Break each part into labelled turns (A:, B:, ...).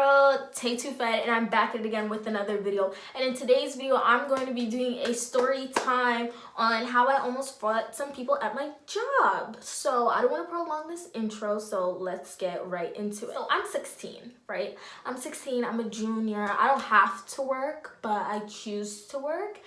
A: girl, Tay Too Fed, and I'm back at it again with another video. And in today's video, I'm going to be doing a story time on how I almost fought some people at my job. So I don't want to prolong this intro, so let's get right into it. So I'm 16, right? I'm 16, I'm a junior. I don't have to work, but I choose to work.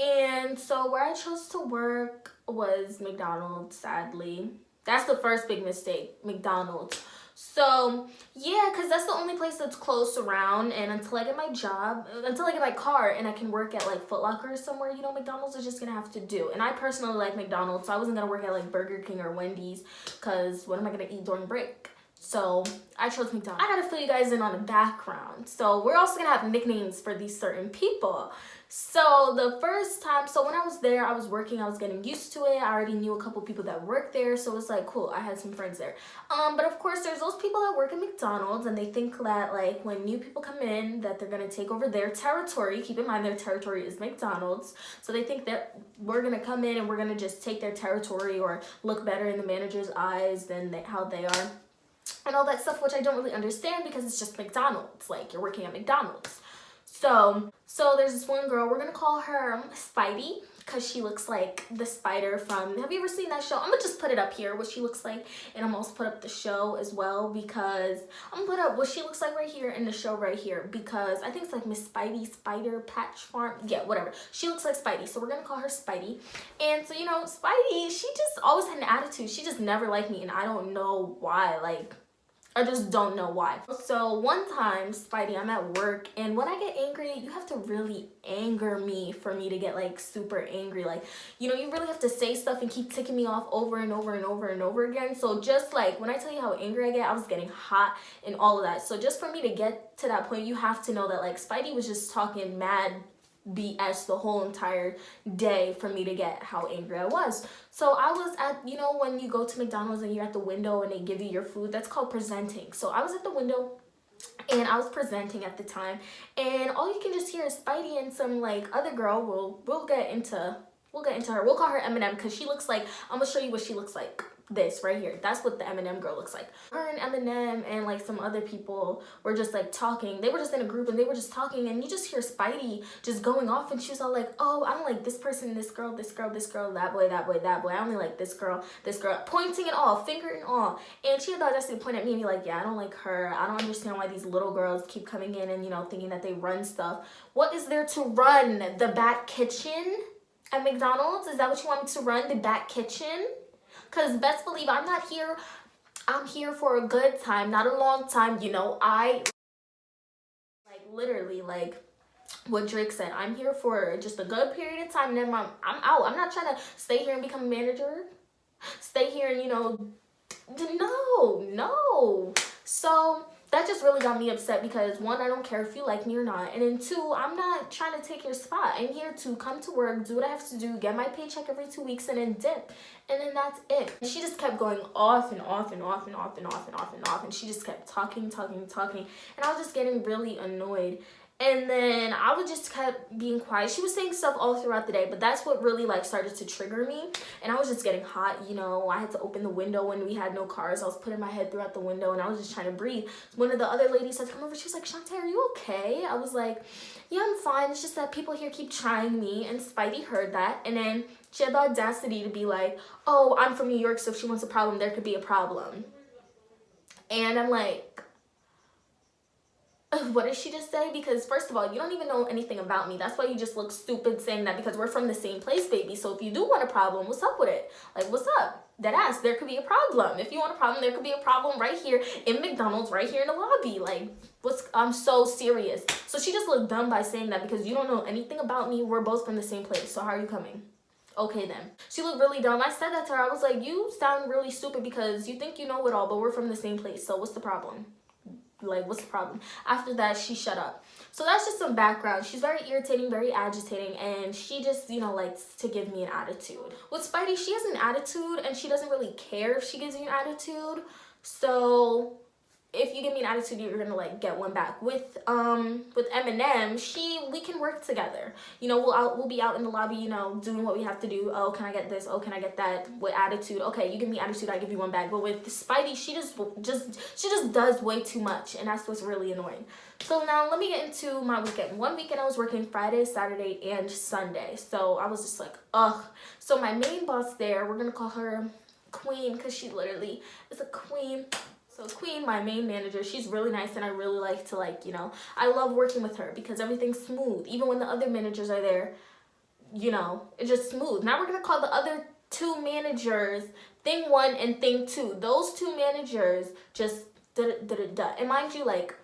A: And so where I chose to work was McDonald's, sadly. That's the first big mistake, McDonald's. So yeah, because that's the only place that's close around, and until I get my job, until I get my car and I can work at like Foot Locker or somewhere, you know, McDonald's is just gonna have to do. And I personally like McDonald's, so I wasn't gonna work at like Burger King or Wendy's, because what am I gonna eat during break? So I chose McDonald's. I gotta fill you guys in on the background. So we're also gonna have nicknames for these certain people. So the first time, so when I was there, I was working, I was getting used to it. I already knew a couple people that worked there, so it was like cool. I had some friends there. But of course there's those people that work at McDonald's and they think that like when new people come in that they're gonna take over their territory. Keep in mind their territory is McDonald's. So they think that we're gonna come in and we're gonna just take their territory or look better in the manager's eyes than how they are. And all that stuff, which I don't really understand because it's just McDonald's. Like, you're working at McDonald's. So there's this one girl, we're gonna call her Spidey, because she looks like the spider from, have you ever seen that show? I'm gonna just put it up here, what she looks like, and I'm also put up the show as well, because I'm gonna put up what she looks like right here and the show right here, because I think it's like Miss Spidey, Spider, Patch Farm, yeah, whatever. She looks like Spidey, so we're gonna call her Spidey. And so, you know, Spidey, she just always had an attitude. She just never liked me, and I don't know why, like, I just don't know why. So one time, Spidey, I'm at work, and when I get angry, you have to really anger me for me to get like super angry. Like, you know, you really have to say stuff and keep ticking me off over and over and over and over again. So just like when I tell you how angry I get, I was getting hot and all of that. So just for me to get to that point, you have to know that like Spidey was just talking mad BS the whole entire day for me to get how angry I was. So I was at, you know, when you go to McDonald's and you're at the window and they give you your food, that's called presenting. So I was at the window and I was presenting at the time, and all you can just hear is Spidey and some like other girl. We'll get into her. We'll call her Eminem, because she looks like, I'm gonna show you what she looks like. This right here, that's what the Eminem girl looks like. Her and Eminem and like some other people were just like talking. They were just in a group and they were just talking, and you just hear Spidey just going off, and she was all like, oh, I don't like this person, this girl, this girl, this girl, that boy, that boy, that boy. I only like this girl, pointing and all, finger and all. And she had the audacity to point at me and be like, yeah, I don't like her. I don't understand why these little girls keep coming in and, you know, thinking that they run stuff. What is there to run? The back kitchen at McDonald's? Is that what you want me to run? The back kitchen? Because best believe I'm not here. I'm here for a good time, not a long time. You know, I like literally like what Drake said. I'm here for just a good period of time, and then I'm out. I'm not trying to stay here and become a manager. Stay here and, you know, no. So that just really got me upset, because one, I don't care if you like me or not, and then two, I'm not trying to take your spot. I'm here to come to work, do what I have to do, get my paycheck every 2 weeks, and then dip, and then that's it. And she just kept going off and off and off and off and off and off and off, and she just kept talking, and I was just getting really annoyed. And then I would just kept being quiet. She was saying stuff all throughout the day, but that's what really like started to trigger me. And I was just getting hot, you know. I had to open the window when we had no cars. I was putting my head throughout the window and I was just trying to breathe. One of the other ladies had to come over. She was like, Shantae, are you okay? I was like, yeah, I'm fine. It's just that people here keep trying me. And Spidey heard that. And then she had the audacity to be like, oh, I'm from New York, so if she wants a problem, there could be a problem. And I'm like, what did she just say? Because first of all, you don't even know anything about me. That's why you just look stupid saying that, because we're from the same place, baby. So if you do want a problem, what's up with it? Like, what's up? Deadass, there could be a problem. If you want a problem, there could be a problem right here in McDonald's, right here in the lobby. Like, I'm so serious. So she just looked dumb by saying that, because you don't know anything about me. We're both from the same place. So how are you coming? Okay then. She looked really dumb. I said that to her. I was like, you sound really stupid because you think you know it all, but we're from the same place. So what's the problem? Like, what's the problem? After that, she shut up. So that's just some background. She's very irritating, very agitating, and she just, you know, likes to give me an attitude. With Spidey, she has an attitude, and she doesn't really care if she gives you an attitude. So if you give me an attitude, you're gonna like get one back. With Eminem, we can work together. You know, we'll be out in the lobby, you know, doing what we have to do. Oh, can I get this? Oh, can I get that? With attitude, okay, you give me attitude, I give you one back. But with Spidey, she just does way too much, and that's what's really annoying. So now let me get into my weekend. One weekend I was working Friday, Saturday, and Sunday. So I was just like, ugh. So my main boss there, we're gonna call her Queen, because she literally is a queen. So Queen, my main manager, she's really nice, and I really like to, like, you know, I love working with her because everything's smooth. Even when the other managers are there, you know, it's just smooth. Now we're going to call the other two managers Thing 1 and Thing 2. Those two managers just da-da-da-da-da. And mind you, like,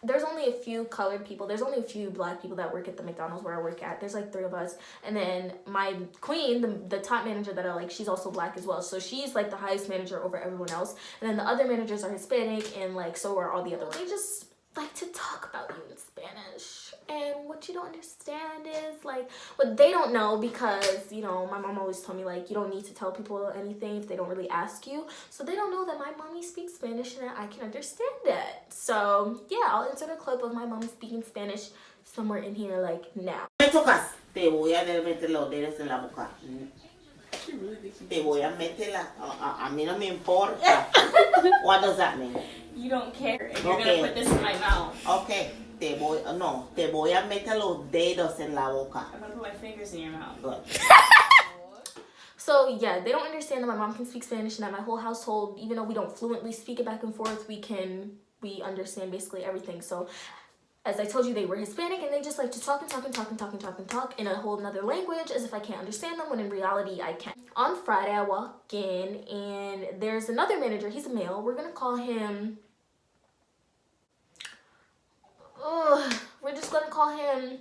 A: there's only a few colored people. There's only a few black people that work at the McDonald's where I work at. There's like 3 of us. And then my Queen, the top manager that I like, she's also black as well. So she's like the highest manager over everyone else. And then the other managers are Hispanic, and like so are all the other ones. They just like to talk about you in Spanish. And what you don't understand is like what they don't know, because, you know, my mom always told me like you don't need to tell people anything if they don't really ask you. So they don't know that my mommy speaks Spanish and that I can understand it. So yeah, I'll insert a clip of my mom speaking Spanish somewhere in here like now.
B: Me tocas, te voy a meter los dedos en la boca. Te voy a meter a mí no me importa. What does that mean?
A: You don't care, and you're gonna put this in my mouth.
B: Okay. Te voy a meter los dedos en la boca.
A: I'm gonna put my fingers in your mouth.
B: Good.
A: So yeah, they don't understand that my mom can speak Spanish, and that my whole household, even though we don't fluently speak it back and forth, we understand basically everything. So as I told you, they were Hispanic, and they just like to talk in a whole nother language as if I can't understand them, when in reality I can. On Friday, I walk in, and there's another manager. He's a male. We're gonna call him, we're just gonna call him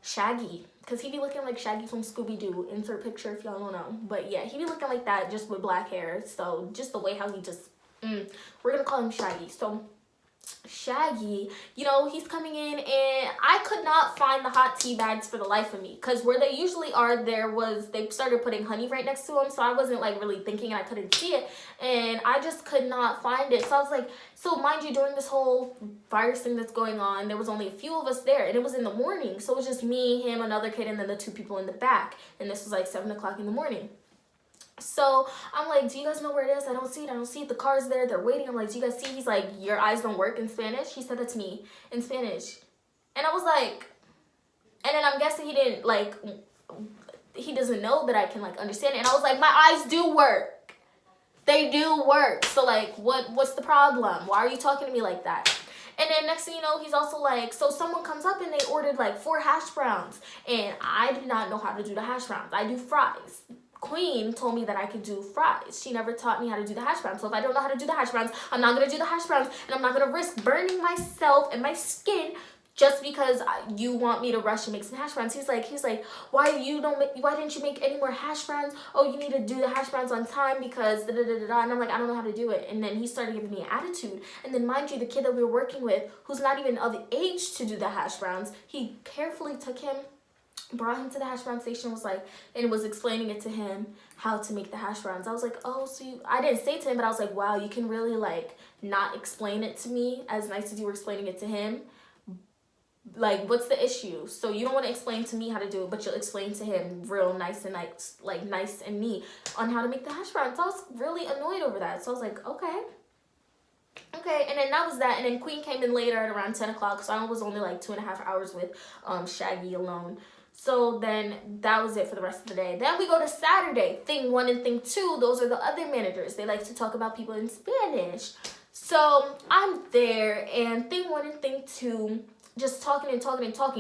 A: Shaggy, because he be looking like Shaggy from Scooby-Doo. Insert picture if y'all don't know. But yeah, he be looking like that, just with black hair. So just the way how he just, we're gonna call him Shaggy. So Shaggy, you know, he's coming in, and I could not find the hot tea bags for the life of me, because where they usually are, they started putting honey right next to them, so I wasn't like really thinking, and I couldn't see it, and I just could not find it. So I was like, so mind you, during this whole virus thing that's going on, there was only a few of us there, and it was in the morning, so it was just me, him, another kid, and then the 2 people in the back, and this was like 7 o'clock in the morning. So I'm like, do you guys know where it is? I don't see it. The car's there. They're waiting. I'm like, do you guys see? He's like, your eyes don't work in Spanish? He said that to me in Spanish. And I was like, and then I'm guessing he doesn't know that I can like understand it. And I was like, my eyes do work. They do work. So like, what's the problem? Why are you talking to me like that? And then next thing you know, he's also like, so someone comes up and they ordered like 4 hash browns. And I did not know how to do the hash browns. I do fries. Queen told me that I could do fries. She never taught me how to do the hash browns. So if I don't know how to do the hash browns, I'm not going to do the hash browns. And I'm not going to risk burning myself and my skin just because you want me to rush and make some hash browns. He's like, why didn't you make any more hash browns? Oh, you need to do the hash browns on time because da-da-da-da-da. And I'm like, I don't know how to do it. And then he started giving me an attitude. And then mind you, the kid that we were working with, who's not even of age to do the hash browns, he carefully took him, brought him to the hash brown station, and was explaining it to him how to make the hash browns. I was like, oh, so I didn't say to him, but I was like, wow, you can really like not explain it to me as nice as you were explaining it to him. Like, what's the issue? So you don't want to explain to me how to do it, but you'll explain to him real nice and nice and neat on how to make the hash browns. So I was really annoyed over that. So I was like, okay, and then that was that. And then Queen came in later at around 10 o'clock, so I was only like 2.5 hours with Shaggy alone. So then that was it for the rest of the day. Then we go to Saturday. Thing 1 and Thing 2, those are the other managers. They like to talk about people in Spanish. So I'm there, and Thing 1 and Thing 2, just talking.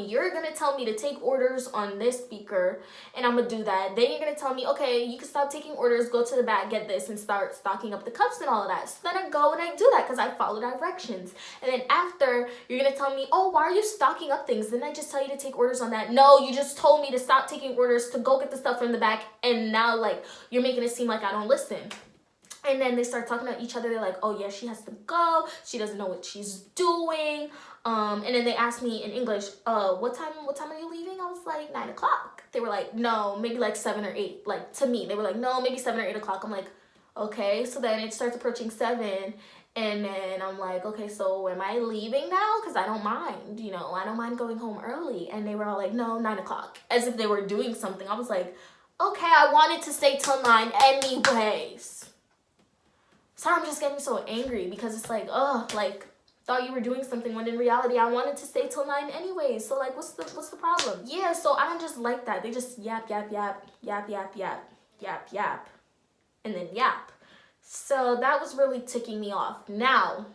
A: You're going to tell me to take orders on this speaker, and I'm going to do that. Then you're going to tell me, okay, you can stop taking orders, go to the back, get this, and start stocking up the cups and all of that. So then I go and I do that because I follow directions. And then after, you're going to tell me, oh, why are you stocking up things? Didn't I just tell you to take orders on that? No, you just told me to stop taking orders, to go get the stuff from the back, and now, like, you're making it seem like I don't listen. And then they start talking to each other. They're like, oh, yeah, she has to go. She doesn't know what she's doing. And then they asked me in English, what time are you leaving? I was like, 9 o'clock. They were like, no, maybe like 7 or 8. Like, to me, they were like, no, maybe 7 or 8 o'clock. I'm like, okay. So then it starts approaching 7. And then I'm like, okay, so am I leaving now? Because I don't mind, you know, I don't mind going home early. And they were all like, no, 9 o'clock, as if they were doing something. I was like, okay, I wanted to stay till 9 anyways. So I'm just getting so angry because it's like, oh, like, thought you were doing something when in reality I wanted to stay till 9 anyways. So like, what's the problem? Yeah, so I don't just like that. They just yap, yap, yap, yap, yap, yap, yap, yap, and then yap. So that was really ticking me off. Now,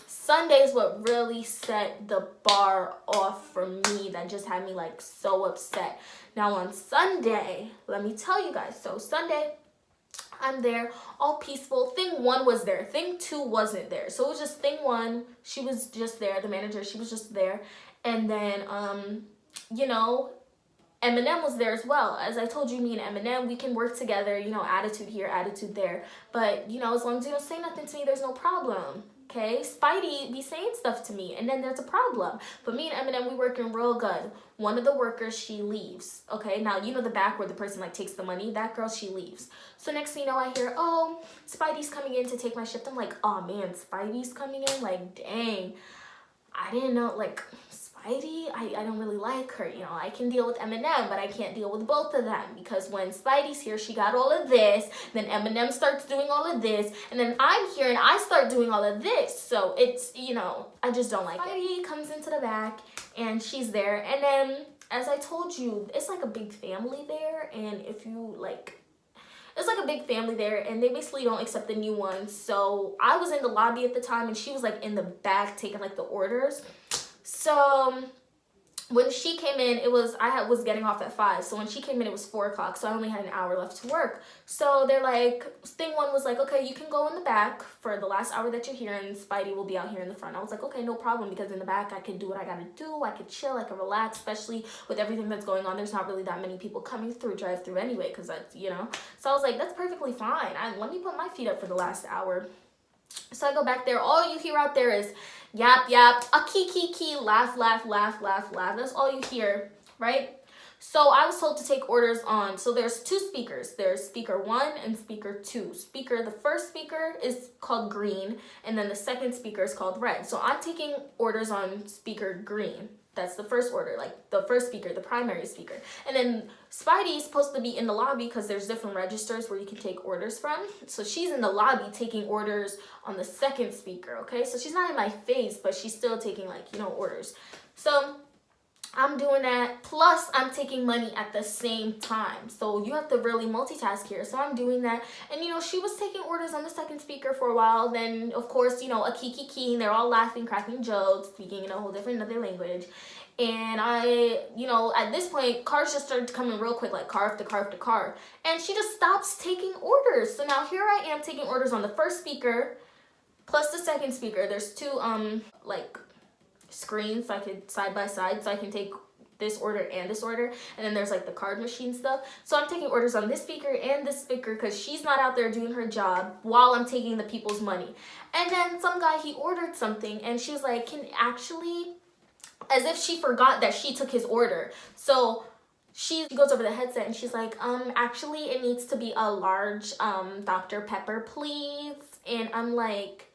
A: Sunday's what really set the bar off for me, that just had me like so upset. Now on Sunday, let me tell you guys. So Sunday, I'm there, all peaceful. Thing 1 was there. Thing 2 wasn't there. So it was just thing 1. She was just there. The manager, she was just there. And then, you know, Eminem was there as well. As I told you, me and Eminem, we can work together, you know, attitude here, attitude there. But, you know, as long as you don't say nothing to me, there's no problem. Okay? Spidey be saying stuff to me, and then there's a problem. But me and Eminem, we working real good. One of the workers, she leaves. Okay? Now, you know the back where the person, like, takes the money? That girl, she leaves. So next thing you know, I hear, oh, Spidey's coming in to take my shift. I'm like, oh, man, Spidey's coming in? Like, dang. I didn't know, like, Spidey, I don't really like her. You know, I can deal with Eminem, but I can't deal with both of them, because when Spidey's here, she got all of this, then Eminem starts doing all of this, and then I'm here and I start doing all of this. So it's, you know, I just don't like it. Spidey comes into the back and she's there, and then as I told you, it's like a big family there, and if you like, it's like a big family there, and they basically don't accept the new ones. So I was in the lobby at the time, and she was like in the back taking like the orders. So when she came in, I was getting off at 5. So when she came in, it was 4 o'clock. So I only had an hour left to work. So they're like, thing 1 was like, okay, you can go in the back for the last hour that you're here, and Spidey will be out here in the front. I was like, okay, no problem, because in the back I could do what I gotta do. I could chill, I could relax, especially with everything that's going on. There's not really that many people coming through drive-through anyway, because that's, you know. So I was like, that's perfectly fine. Let me put my feet up for the last hour. So I go back there. All you hear out there is yap, yap, a key, laugh, laugh, laugh, laugh, laugh. That's all you hear, right? So I was told to take orders on, so there's 2 speakers. There's speaker 1 and speaker 2. The first speaker is called green, and then the second speaker is called red. So I'm taking orders on speaker green. That's the first order, like the first speaker, the primary speaker. And then Spidey's supposed to be in the lobby because there's different registers where you can take orders from. So she's in the lobby taking orders on the second speaker, okay? So she's not in my face, but she's still taking, like, you know, orders. So I'm doing that, plus I'm taking money at the same time. So you have to really multitask here. So I'm doing that. And, you know, she was taking orders on the second speaker for a while. Then, of course, you know, a kiki, and they're all laughing, cracking jokes, speaking in a whole different other language. And I, you know, at this point, cars just started coming real quick, like car after car after car. And she just stops taking orders. So now here I am taking orders on the first speaker plus the second speaker. There's 2, like, screens, so I could side by side, so I can take this order and this order, and then there's like the card machine stuff. So I'm taking orders on this speaker and this speaker because she's not out there doing her job while I'm taking the people's money. And then some guy, he ordered something, and she was like, can actually, as if she forgot that she took his order. So she goes over the headset and she's like, actually it needs to be a large Dr. Pepper, please. And I'm like,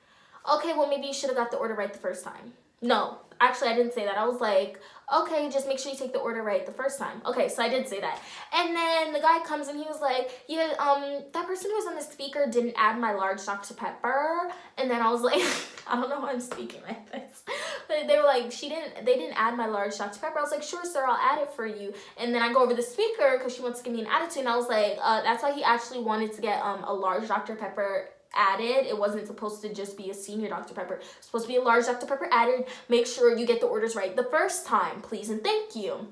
A: okay, well maybe you should have got the order right the first time. No, actually I didn't say that. I was like, okay, just make sure you take the order right the first time. Okay, so I did say that. And then the guy comes and he was like, yeah, that person who was on the speaker didn't add my large Dr. Pepper. And then I was like, I don't know why I'm speaking like this. But they were like, they didn't add my large Dr. Pepper. I was like, sure, sir, I'll add it for you. And then I go over the speaker because she wants to give me an attitude. And I was like, that's why he actually wanted to get a large Dr. Pepper added. It wasn't supposed to just be a senior Dr. Pepper. It's supposed to be a large Dr. Pepper added. Make sure you get the orders right the first time, please and thank you.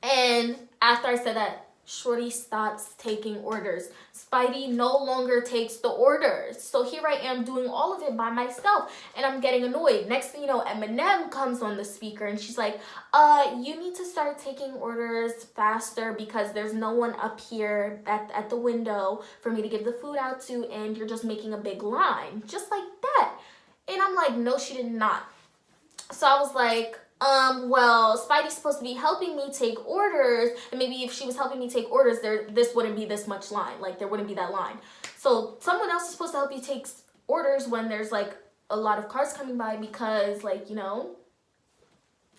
A: And after I said that, Shorty stops taking orders. Spidey no longer takes the orders. So here I am doing all of it by myself, and I'm getting annoyed. Next thing you know, Eminem comes on the speaker and she's like, you need to start taking orders faster because there's no one up here at the window for me to give the food out to, and you're just making a big line. Just like that. And I'm like, no, she did not. So I was like, well, Spidey's supposed to be helping me take orders, and maybe if she was helping me take orders, this wouldn't be this much line. Like, there wouldn't be that line. So someone else is supposed to help you take orders when there's, like, a lot of cars coming by because, like, you know,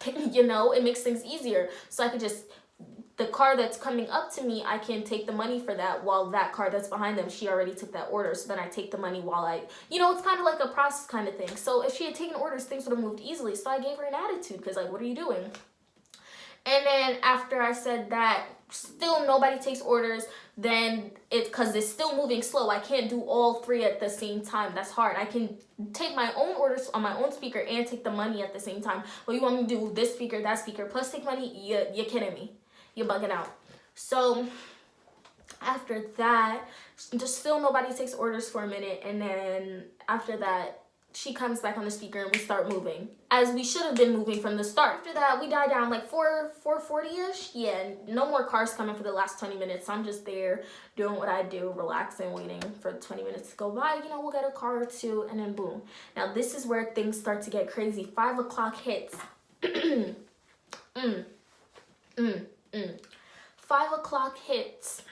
A: it makes things easier. So I could just, the car that's coming up to me, I can take the money for that, while that car that's behind them, she already took that order. So then I take the money while it's kind of like a process kind of thing. So if she had taken orders, things would have moved easily. So I gave her an attitude because, like, what are you doing? And then after I said that, still nobody takes orders, then because it's still moving slow, I can't do all three at the same time. That's hard. I can take my own orders on my own speaker and take the money at the same time. Well, you want me to do this speaker, that speaker, plus take money? You're kidding me. You're bugging out. So after that, just still nobody takes orders for a minute. And then after that, she comes back on the speaker and we start moving, as we should have been moving from the start. After that, we died down like 4:40ish. Yeah, no more cars coming for the last 20 minutes. So I'm just there doing what I do, relaxing, waiting for 20 minutes to go by. We'll get a car or two, and then boom. Now this is where things start to get crazy. 5 o'clock hits. 5 o'clock hits,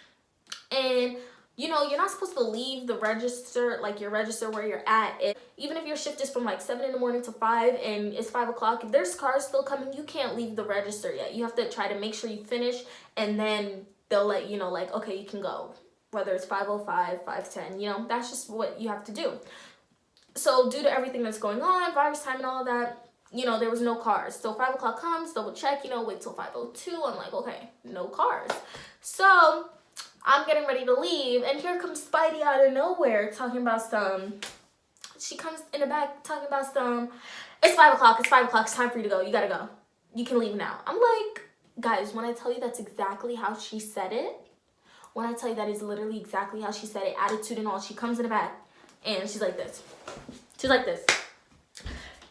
A: and you're not supposed to leave the register, like your register where you're at. Even if your shift is from like 7 in the morning to 5 and it's 5 o'clock, if there's cars still coming, you can't leave the register yet. You have to try to make sure you finish, and then they'll let you know, like, okay, you can go. Whether it's 5:05, 5:10, that's just what you have to do. So due to everything that's going on, virus time and all that, there was no cars. So 5 o'clock comes, double check, wait till 5:02. I'm like, okay, no cars. So I'm getting ready to leave, and here comes Spidey out of nowhere talking about she comes in the back talking about it's 5 o'clock, it's time for you to go, you gotta go, you can leave now. I'm like, guys, when I tell you that's exactly how she said it, when I tell you that is literally exactly how she said it, attitude and all, she comes in the back, and she's like this.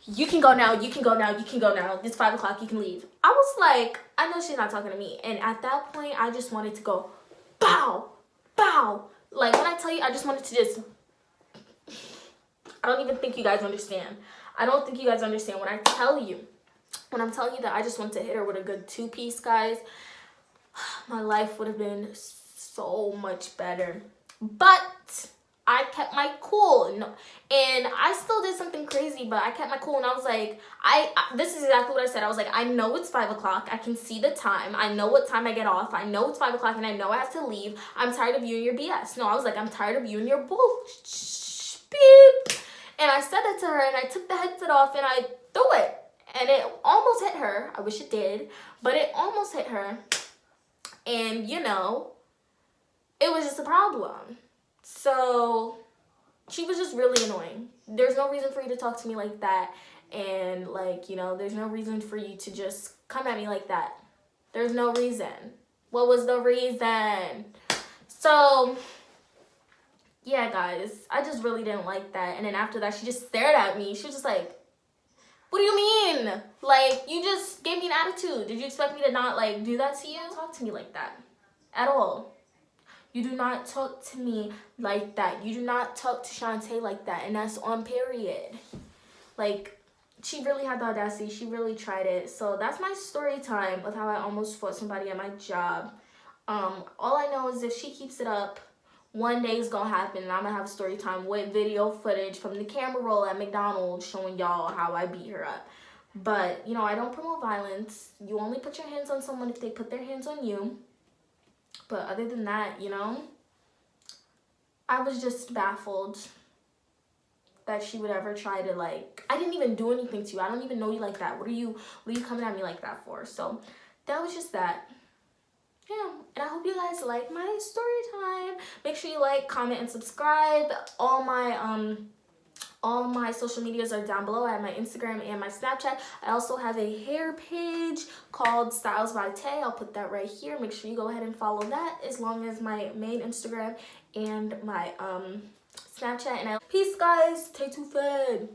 A: You can go now, you can go now, you can go now. It's 5 o'clock, you can leave. I was like, I know she's not talking to me. And at that point, I just wanted to go, bow, bow. Like, when I tell you, I just wanted to just, I don't even think you guys understand. I don't think you guys understand when I'm telling you that I just want to hit her with a good 2-piece, guys. My life would have been so much better. But I kept my cool, and I still did something crazy, but I kept my cool, and I was like, this is exactly what I said. I was like, I know it's 5 o'clock. I can see the time. I know what time I get off. I know it's 5 o'clock, and I know I have to leave. I'm tired of you and your BS. No, I was like, I'm tired of you and your beep. And I said that to her, and I took the headset off, and I threw it, and it almost hit her. I wish it did, but it almost hit her, and it was just a problem. So she was just really annoying. There's no reason for you to talk to me like that. And there's no reason for you to just come at me like that. There's no reason. What was the reason? So yeah, guys, I just really didn't like that. And then after that, she just stared at me. She was just like, what do you mean? Like, you just gave me an attitude. Did you expect me to not do that to you? Don't talk to me like that at all. You do not talk to me like that. You do not talk to Shantae like that. And that's on period. Like, she really had the audacity. She really tried it. So that's my story time of how I almost fought somebody at my job. All I know is if she keeps it up, one day it's gonna happen, and I'm gonna have a story time with video footage from the camera roll at McDonald's showing y'all how I beat her up. But, I don't promote violence. You only put your hands on someone if they put their hands on you. But other than that, I was just baffled that she would ever try to, I didn't even do anything to you. I don't even know you like that. What are you coming at me like that for? So that was just that. Yeah, and I hope you guys like my story time. Make sure you like, comment, and subscribe. All my social medias are down below. I have my Instagram and my Snapchat. I also have a hair page called Styles by Tay. I'll put that right here. Make sure you go ahead and follow that, as long as my main Instagram and my Snapchat. And peace, guys. Stay too fed.